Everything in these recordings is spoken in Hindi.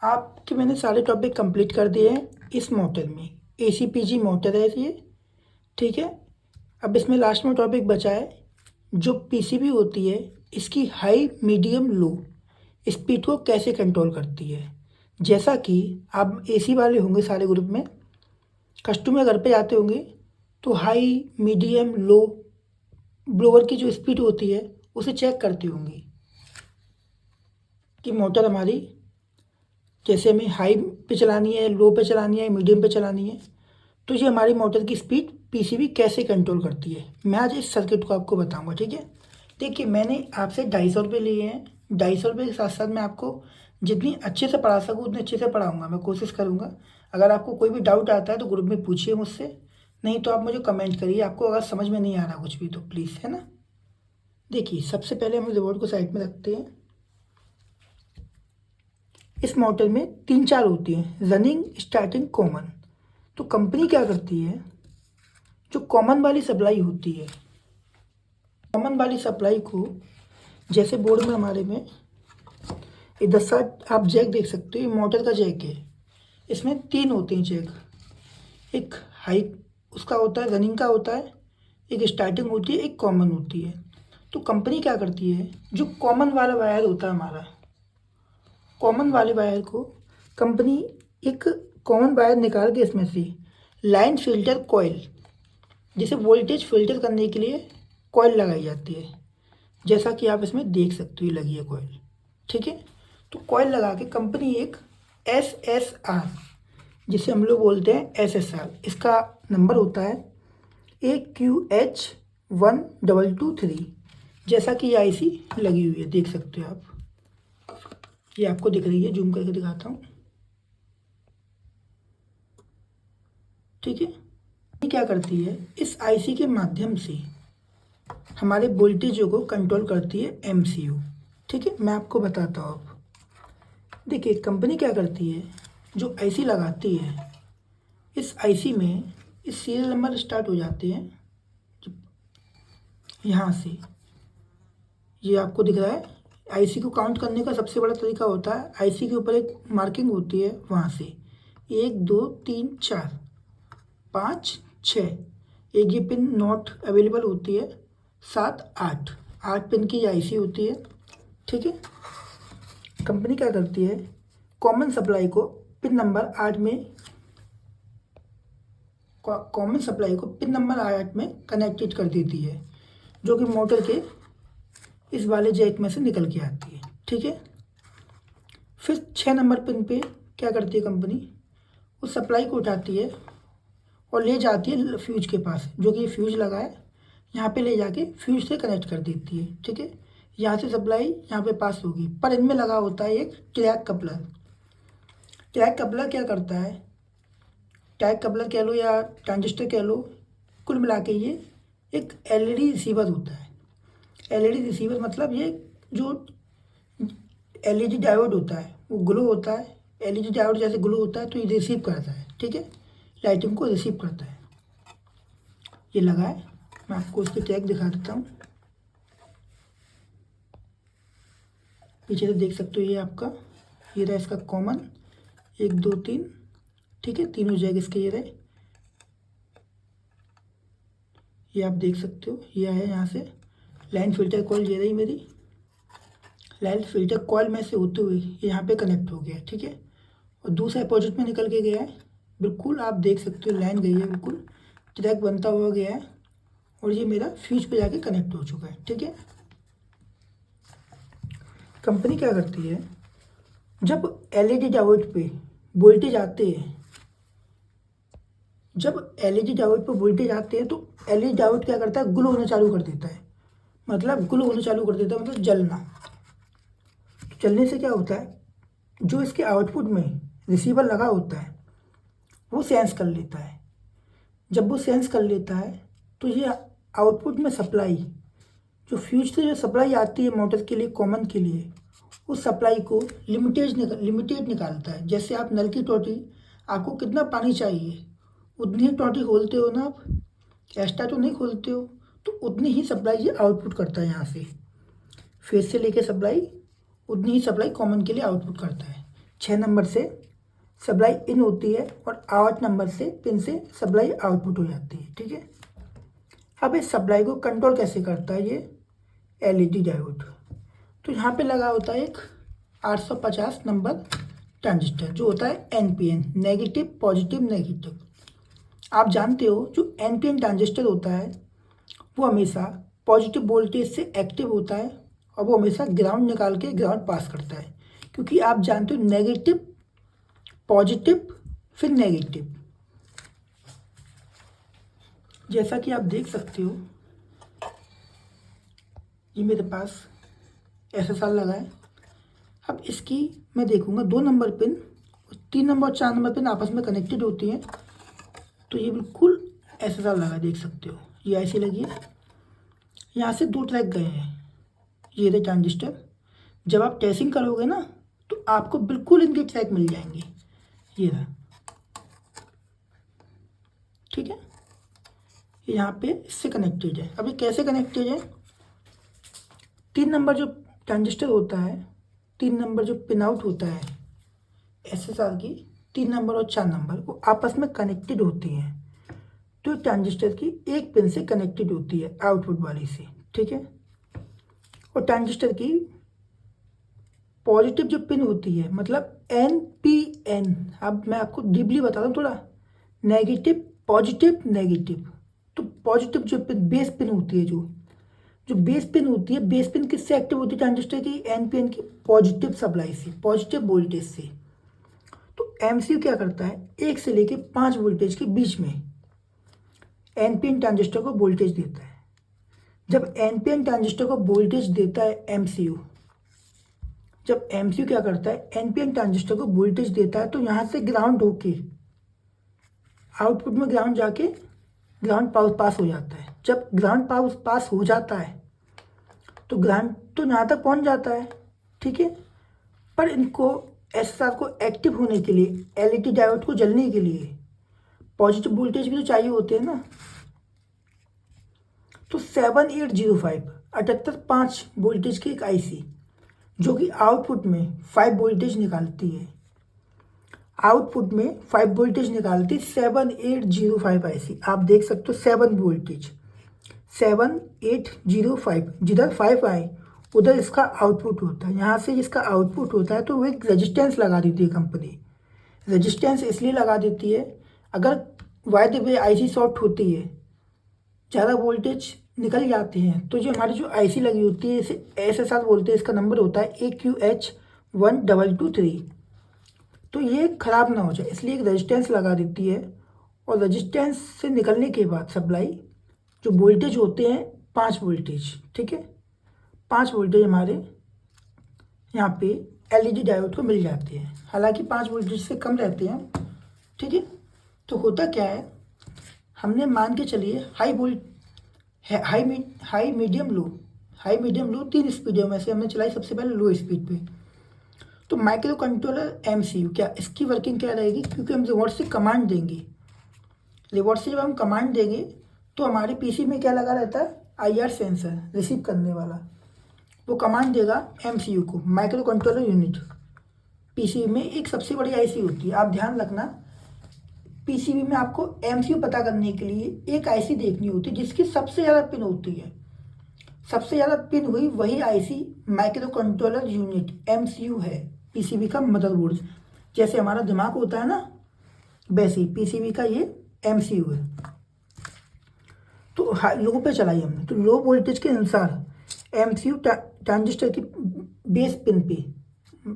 आपके मैंने सारे टॉपिक कंप्लीट कर दिए हैं इस मोटर में। ACPG मोटर है ये, ठीक है। अब इसमें लास्ट में टॉपिक बचा है जो PCB होती है, इसकी हाई मीडियम लो स्पीड को कैसे कंट्रोल करती है। जैसा कि आप AC वाले होंगे सारे ग्रुप में, कस्टमर घर पे जाते होंगे तो हाई मीडियम लो ब्लोअर की जो स्पीड होती है उसे चेक करते होंगे कि मोटर हमारी जैसे हमें हाई पे चलानी है, लो पे चलानी है, मीडियम पे चलानी है, तो ये हमारी मोटर की स्पीड PCB कैसे कंट्रोल करती है। मैं आज इस सर्किट को आपको बताऊंगा, ठीक है। देखिए, मैंने आपसे 250 रुपये लिए हैं। 250 रुपये के साथ साथ मैं आपको जितनी अच्छे से पढ़ा सकूँ उतने अच्छे से पढ़ाऊँगा, मैं कोशिश करूँगा। अगर आपको कोई भी डाउट आता है तो ग्रुप में पूछिए मुझसे, नहीं तो आप मुझे कमेंट करिए आपको अगर समझ में नहीं आ रहा कुछ भी तो प्लीज़, है ना। देखिए, सबसे पहले हम रिमोट को साइड में रखते हैं। इस मोटर में 3-4 होती हैं, रनिंग, स्टार्टिंग, कॉमन। तो कंपनी क्या करती है, जो कॉमन वाली सप्लाई होती है, कॉमन वाली सप्लाई को जैसे बोर्ड में हमारे में इधर साइड आप जैक देख सकते हो, मोटर का जैक है। इसमें 3 होते हैं जैक, एक हाई उसका होता है, रनिंग का होता है, एक स्टार्टिंग होती है, एक कॉमन होती है। तो कंपनी क्या करती है, जो कॉमन वाला वायर होता है हमारा, कॉमन वाले वायर को कंपनी एक कॉमन वायर निकाल के इसमें से लाइन फिल्टर कॉइल, जिसे वोल्टेज फिल्टर करने के लिए कॉइल लगाई जाती है, जैसा कि आप इसमें देख सकते हो लगी है कॉइल, ठीक है। तो कॉइल लगा के कंपनी एक SSR, जिसे हम लोग बोलते हैं SSR, इसका नंबर होता है AQH1223, जैसा कि ये IC लगी हुई है, देख सकते हो आप, ये आपको दिख रही है, जूम करके दिखाता हूँ, ठीक है। ये क्या करती है, इस IC के माध्यम से हमारे वोल्टेजों को कंट्रोल करती है MCU, ठीक है। मैं आपको बताता हूँ अब। देखिए, कंपनी क्या करती है, जो IC लगाती है, इस IC में इस सीरियल नंबर स्टार्ट हो जाते हैं यहाँ से, ये आपको दिख रहा है। IC को काउंट करने का सबसे बड़ा तरीका होता है, IC के ऊपर एक मार्किंग होती है, वहाँ से 1 2 3 4 5 6, एक ये पिन नॉट अवेलेबल होती है, 7 8 पिन की IC होती है, ठीक है। कंपनी क्या करती है, कॉमन सप्लाई को पिन नंबर 8 में, कॉमन सप्लाई को पिन नंबर 8 में कनेक्टेड कर देती है, जो कि मोटर के इस वाले जैक में से निकल के आती है, ठीक है। फिर 6 नंबर पिन पे क्या करती है कंपनी, उस सप्लाई को उठाती है और ले जाती है फ्यूज के पास, जो कि फ्यूज लगा है यहाँ पे, ले जाके फ्यूज से कनेक्ट कर देती है, ठीक है। यहाँ से सप्लाई यहाँ पे पास होगी, पर इनमें लगा होता है एक ट्रैक कपलर। ट्रैक कपलर क्या करता है, ट्रैक कपलर कह लो या ट्रांजिस्टर कह लो, कुल मिला के ये एक LED रिसीवर होता है। LED रिसीवर मतलब ये जो LED डायोड होता है वो ग्लो होता है, LED डायोड जैसे ग्लो होता है, तो ये रिसीव करता है, ठीक है, लाइटिंग को रिसीव करता है। ये लगा है, मैं आपको उसकी टैग दिखा देता हूँ, पीछे से देख सकते हो, ये आपका ये रहा इसका कॉमन 1 2 3, ठीक है, तीनों जैक इसके ये रहे, ये आप देख सकते हो, ये है यहाँ से लाइन फिल्टर कॉइल, ये रही मेरी लाइन फिल्टर कॉइल में से होते हुए ये यहाँ पे कनेक्ट हो गया, ठीक है। और दूसरा अपोजिट में निकल के गया है, बिल्कुल आप देख सकते हो लाइन गई है, बिल्कुल ट्रैक बनता हुआ गया है, और ये मेरा फ्यूज पे जाके कनेक्ट हो चुका है, ठीक है। कंपनी क्या करती है, जब LED डायोड पे वोल्टेज आते हैं, जब LED डायोड पे वोल्टेज आते हैं तो LED डायोड क्या करता है, ग्लो होना चालू कर देता है, मतलब ग्लो होना चालू कर देता है, मतलब जलना। तो जलने से क्या होता है, जो इसके आउटपुट में रिसीवर लगा होता है वो सेंस कर लेता है। जब वो सेंस कर लेता है तो ये आउटपुट में सप्लाई, जो फ्यूज से जो सप्लाई आती है मोटर के लिए, कॉमन के लिए, उस सप्लाई को लिमिटेड निकालता है। जैसे आप नल की टोटी, आपको कितना पानी चाहिए उतनी ही टोटी खोलते हो ना आप, एक्स्ट्रा तो नहीं खोलते हो, तो उतनी ही सप्लाई ये आउटपुट करता है। यहाँ से फेज से लेके सप्लाई, उतनी ही सप्लाई कॉमन के लिए आउटपुट करता है। 6 नंबर से सप्लाई इन होती है और 8 नंबर से पिन से सप्लाई आउटपुट हो जाती है। ठीक है, अब इस सप्लाई को कंट्रोल कैसे करता है ये एलईडी डायोड। तो यहाँ पे लगा होता है एक 850 नंबर ट्रांजिस्टर जो होता है एनपीएन, नेगेटिव पॉजिटिव नेगेटिव। आप जानते हो जो एनपीएन ट्रांजिस्टर होता है वो हमेशा पॉजिटिव वोल्टेज से एक्टिव होता है और वो हमेशा ग्राउंड निकाल के ग्राउंड पास करता है, क्योंकि आप जानते हो नेगेटिव पॉजिटिव फिर नेगेटिव। जैसा कि आप देख सकते हो ये मेरे पास एसएसआर लगा है। अब इसकी मैं देखूंगा 2 नंबर पिन, 3 नंबर और 4 नंबर पिन आपस में कनेक्टेड होती हैं। तो ये बिल्कुल एसएसआर लगा है, देख सकते हो ये ऐसी लगी है। यहाँ से 2 ट्रैक गए हैं, ये रहे ट्रांजिस्टर। जब आप टेस्टिंग करोगे ना तो आपको बिल्कुल इनके ट्रैक मिल जाएंगे, ये रहा। ठीक है, ये यहाँ पे इससे कनेक्टेड है। अब ये कैसे कनेक्टेड है, 3 नंबर जो ट्रांजिस्टर होता है, 3 नंबर जो पिन आउट होता है एसएसआर की, 3 नंबर और 4 नंबर वो आपस में कनेक्टेड होती हैं। तो ट्रांजिस्टर की एक पिन से कनेक्टेड होती है आउटपुट वाली से। ठीक है, और ट्रांजिस्टर की पॉजिटिव जो पिन होती है मतलब एनपीएन, अब मैं आपको डीपली बता रहा हूँ थोड़ा, नेगेटिव पॉजिटिव नेगेटिव। तो पॉजिटिव जो पिन बेस पिन होती है, जो बेस पिन होती है, बेस पिन किससे एक्टिव होती है ट्रांजिस्टर की, एनपीएन की पॉजिटिव सप्लाई से, पॉजिटिव वोल्टेज से। तो एमसीयू क्या करता है, 1 से लेके 5 वोल्टेज के बीच में एनपीएन ट्रांजिस्टर को वोल्टेज देता है। जब एनपीएन ट्रांजिस्टर को वोल्टेज देता है एमसीयू, जब एमसीयू क्या करता है, एनपीएन ट्रांजिस्टर को वोल्टेज देता है, तो यहाँ से ग्राउंड होके आउटपुट में ग्राउंड जाके ग्राउंड पास हो जाता है। जब ग्राउंड पास हो जाता है तो ग्राउंड तो यहाँ तक पहुँच जाता है। ठीक है, पर इनको एसएसआर को एक्टिव होने के लिए, एलईडी डायोड को जलने के लिए पॉजिटिव वोल्टेज भी तो चाहिए होते हैं ना। तो 7805 785 वोल्टेज की एक आईसी जो कि आउटपुट में 5 वोल्टेज निकालती है, आउटपुट में 5 वोल्टेज निकालती 7805 आईसी। आप देख सकते हो 7 वोल्टेज 7805, जिधर 5 आए उधर इसका आउटपुट होता है। यहाँ से जिसका आउटपुट होता है तो वो एक रेजिस्टेंस लगा देती है कंपनी। रेजिस्टेंस इसलिए लगा देती है, अगर by the way IC short होती है, ज़्यादा वोल्टेज निकल जाते हैं, तो जो हमारी जो आईसी लगी होती है इसे एसएसआर बोलते हैं, इसका नंबर होता है AQH1223। तो ये ख़राब ना हो जाए इसलिए एक रेजिस्टेंस लगा देती है, और रेजिस्टेंस से निकलने के बाद सप्लाई जो वोल्टेज होते हैं 5 वोल्टेज। ठीक है, 5 वोल्टेज हमारे यहाँ पे एलईडी डायोड को मिल जाते हैं, हालांकि 5 वोल्टेज से कम रहते हैं। ठीक है, तो होता क्या है, हमने मान के चलिए हाई मीडियम लो 3 स्पीडों में से हमने चलाई सबसे पहले लो स्पीड पे। तो माइक्रो कंट्रोलर एमसीयू क्या इसकी वर्किंग क्या रहेगी, क्योंकि हम रिमोट से कमांड देंगे, रिमोट से जब हम कमांड देंगे तो हमारे पीसी में क्या लगा रहता है, आईआर सेंसर रिसीव करने वाला, वो कमांड देगा एमसीयू को, माइक्रो कंट्रोलर यूनिट। पीसीबी में एक सबसे बड़ी आईसी होती है, आप ध्यान रखना, पीसीबी में आपको एमसीयू पता करने के लिए एक आईसी देखनी होती है जिसकी सबसे ज़्यादा पिन होती है, सबसे ज़्यादा पिन हुई वही IC micro controller unit MCU है, पीसीबी का मदरबोर्ड। जैसे हमारा दिमाग होता है ना, वैसे ही पीसीबी का ये एमसीयू है। तो लो पे चलाई हमने, तो लो वोल्टेज के अनुसार एमसीयू ट्रांजिस्टर की बेस पिन पे,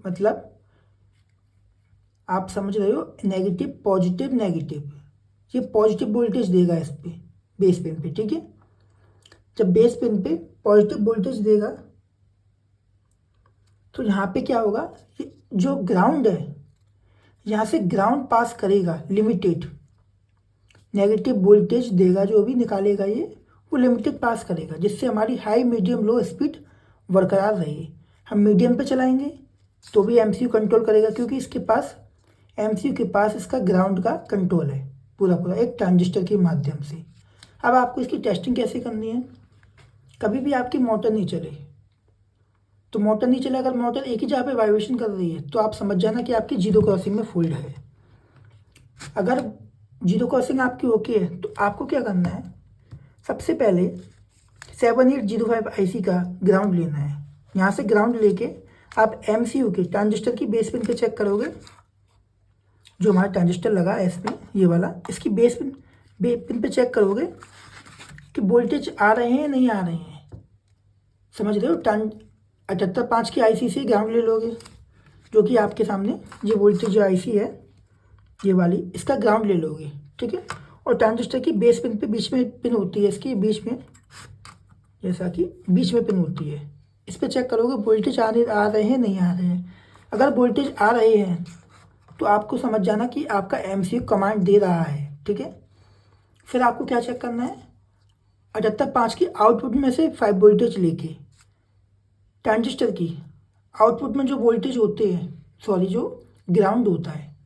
मतलब आप समझ रहे हो, नेगेटिव पॉजिटिव नेगेटिव, ये पॉजिटिव वोल्टेज देगा इस पे बेस पिन पे। ठीक है, जब बेस पिन पे पॉजिटिव वोल्टेज देगा तो यहाँ पे क्या होगा, जो ग्राउंड है यहाँ से ग्राउंड पास करेगा, लिमिटेड नेगेटिव वोल्टेज देगा, जो भी निकालेगा ये वो लिमिटेड पास करेगा, जिससे हमारी हाई मीडियम लो स्पीड बरकरार रहे। हम मीडियम पे चलाएंगे तो भी एमसीयू कंट्रोल करेगा, क्योंकि इसके पास एमसीयू के पास इसका ग्राउंड का कंट्रोल है पूरा एक ट्रांजिस्टर के माध्यम से। अब आपको इसकी टेस्टिंग कैसे करनी है, कभी भी आपकी मोटर नहीं चले, तो मोटर नहीं चला। अगर मोटर एक ही जगह पे वाइब्रेशन कर रही है तो आप समझ जाना कि आपकी जीरो क्रॉसिंग में फॉल्ट है। अगर जीरो क्रॉसिंग आपकी ओके है तो आपको क्या करना है, सबसे पहले 7805 IC का ग्राउंड लेना है। यहाँ से ग्राउंड लेके आप MCU के ट्रांजिस्टर की बेस पिन पे चेक करोगे। जो हमारा ट्रांजिस्टर लगा है SP ये वाला, इसकी बेस पिन पे चेक करोगे कि वोल्टेज आ रहे हैं नहीं आ रहे हैं। समझ रहे हो? 78.5 की IC से ग्राउंड ले लोगे, जो कि आपके सामने ये वोल्टेज जो IC है ये वाली, इसका ग्राउंड ले लोगे। ठीक है। और ट्रांजिस्टर की बेस पिन पे बीच में पिन होती है, इसकी बीच में, जैसा कि बीच में पिन होती है, इस पर चेक करोगे वोल्टेज आ रहे हैं नहीं आ रहे हैं। अगर वोल्टेज आ रहे हैं तो आपको समझ जाना कि आपका MCU कमांड दे रहा है। ठीक है। फिर आपको क्या चेक करना है, 78.5 की आउटपुट में से 5 वोल्टेज लेके ट्रांजिस्टर की आउटपुट में जो वोल्टेज होते हैं, सॉरी जो ग्राउंड होता है,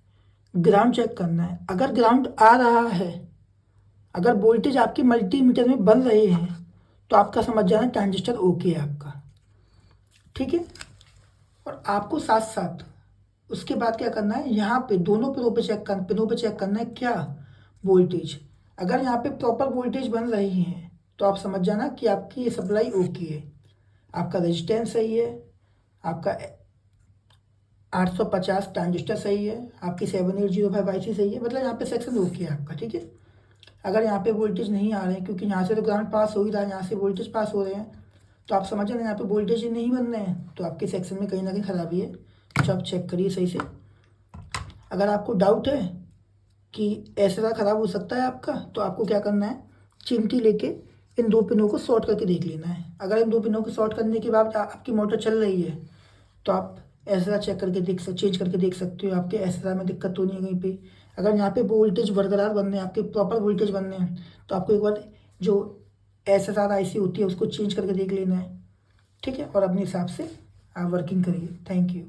ग्राउंड चेक करना है। अगर ग्राउंड आ रहा है, अगर वोल्टेज आपके मल्टीमीटर में बन रहे हैं तो आपका समझ जाना ट्रांजिस्टर ओके है आपका। ठीक है। और आपको साथ साथ उसके बाद क्या करना है, यहाँ पे दोनों पिनों पे चेक करना है क्या वोल्टेज। अगर यहाँ पे प्रॉपर वोल्टेज बन रही है तो आप समझ जाना कि आपकी ये सप्लाई ओके है, आपका रेजिस्टेंस सही है, आपका 850 ट्रांजिस्टर सही है, आपकी 7805 IC सही है, मतलब यहाँ पे सेक्शन ओके है आपका। ठीक है। अगर यहाँ पे वोल्टेज नहीं आ रहे हैं, क्योंकि यहाँ से तो ग्राउंड पास हो ही रहा है, यहाँ से वोल्टेज पास हो रहे हैं, तो आप समझ लेना यहाँ पे वोल्टेज नहीं बन रहे हैं तो आपके सेक्शन में कहीं ना कहीं खराबी है। तो आप चेक करिए सही से। अगर आपको डाउट है कि ऐसा ख़राब हो सकता है आपका, तो आपको क्या करना है, चिमटी लेके इन दो पिनों को शॉर्ट करके देख लेना है। अगर इन दो पिनों को शॉर्ट करने के बाद आपकी मोटर चल रही है तो आप ऐसा चेक करके चेंज करके देख सकते हो, आपके ऐसा में दिक्कत तो नहीं है कहीं पे। अगर यहाँ पे वोल्टेज बरकरार बनने हैं, आपके प्रॉपर वोल्टेज बनने हैं, तो आपको एक बार जो SSR IC होती है उसको चेंज करके देख लेना है। ठीक है। और अपने हिसाब से आप वर्किंग करिए। Thank you.